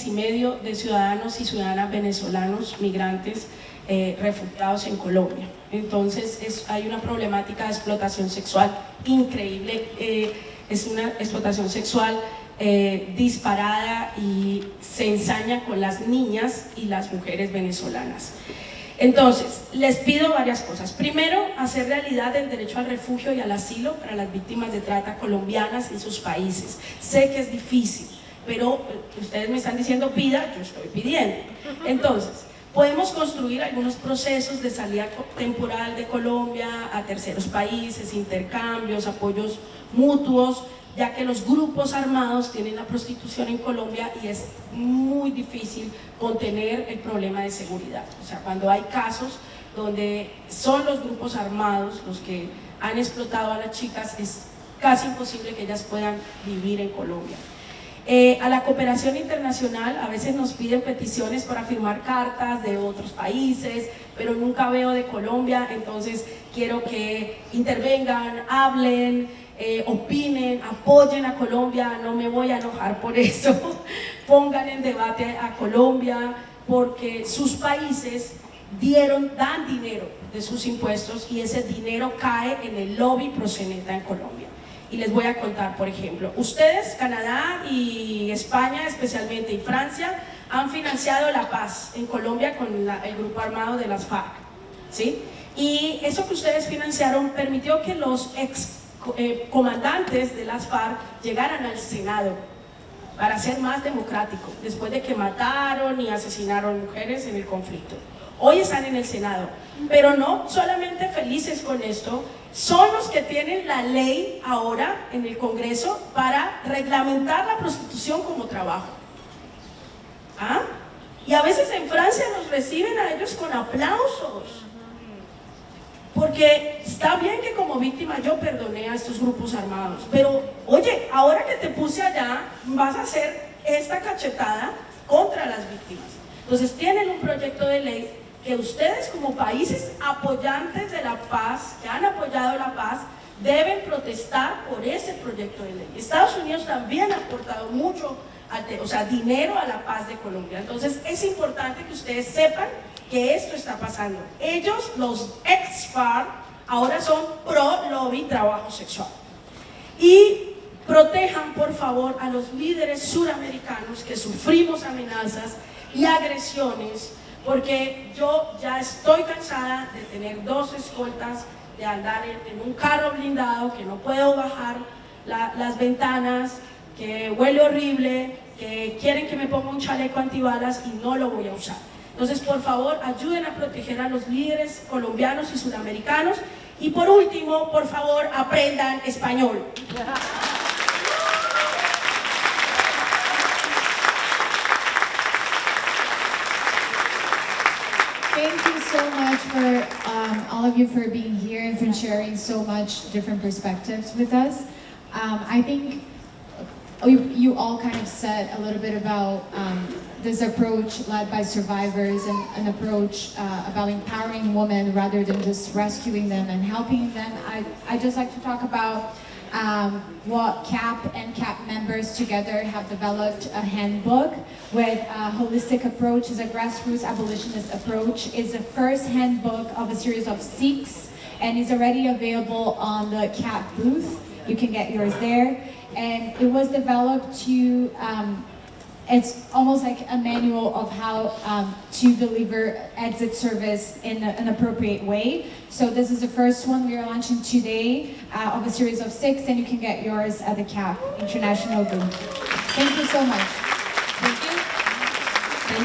y medio de ciudadanos y ciudadanas venezolanos migrantes refugiados en Colombia. Entonces hay una problemática de explotación sexual increíble, es una explotación sexual disparada y se ensaña con las niñas y las mujeres venezolanas. Entonces, les pido varias cosas. Primero, hacer realidad el derecho al refugio y al asilo para las víctimas de trata colombianas en sus países. Sé que es difícil, pero ustedes me están diciendo pida, yo estoy pidiendo. Entonces, podemos construir algunos procesos de salida temporal de Colombia a terceros países, intercambios, apoyos mutuos, ya que los grupos armados tienen la prostitución en Colombia y es muy difícil contener el problema de seguridad. O sea, cuando hay casos donde son los grupos armados los que han explotado a las chicas, es casi imposible que ellas puedan vivir en Colombia. A la cooperación internacional a veces nos piden peticiones para firmar cartas de otros países, pero nunca veo de Colombia, entonces quiero que intervengan, hablen, opinen, apoyen a Colombia, no me voy a enojar por eso, pongan en debate a Colombia, porque sus países dan dinero de sus impuestos y ese dinero cae en el lobby proxeneta en Colombia. Y les voy a contar, por ejemplo, ustedes, Canadá y España especialmente, y Francia, han financiado la paz en Colombia con el grupo armado de las FARC, ¿sí? Y eso que ustedes financiaron permitió que los comandantes de las FARC llegaran al Senado para ser más democrático, después de que mataron y asesinaron mujeres en el conflicto. Hoy están en el Senado, pero no solamente felices con esto, son los que tienen la ley ahora en el Congreso para reglamentar la prostitución como trabajo. ¿Ah? Y a veces en Francia nos reciben a ellos con aplausos. Porque está bien que como víctima yo perdoné a estos grupos armados, pero oye, ahora que te puse allá, vas a hacer esta cachetada contra las víctimas. Entonces tienen un proyecto de ley que ustedes como países apoyantes de la paz, que han apoyado la paz, deben protestar por ese proyecto de ley. Estados Unidos también ha aportado mucho, dinero a la paz de Colombia. Entonces es importante que ustedes sepan que esto está pasando. Ellos, los ex-FARC, ahora son pro-lobby trabajo sexual. Y protejan, por favor, a los líderes suramericanos que sufrimos amenazas y agresiones, porque yo ya estoy cansada de tener 2 escoltas, de andar en un carro blindado, que no puedo bajar las ventanas, que huele horrible, que quieren que me ponga un chaleco antibalas y no lo voy a usar. Entonces, por favor, ayuden a proteger a los líderes colombianos y sudamericanos. Y por último, por favor, aprendan español. Thank you so much for all of you for being here and for sharing so much different perspectives with us. I think you all kind of said a little bit about this approach led by survivors and an approach about empowering women rather than just rescuing them and helping them. I'd just like to talk about what CAP and CAP members together have developed a handbook with a holistic approach. It's a grassroots abolitionist approach. It's the first handbook of a series of 6 and is already available on the CAP booth. You can get yours there. And it was developed to it's almost like a manual of how to deliver exit service in an appropriate way. So this is the first one we are launching today of a series of 6, and you can get yours at the CAP International booth. Thank you so much.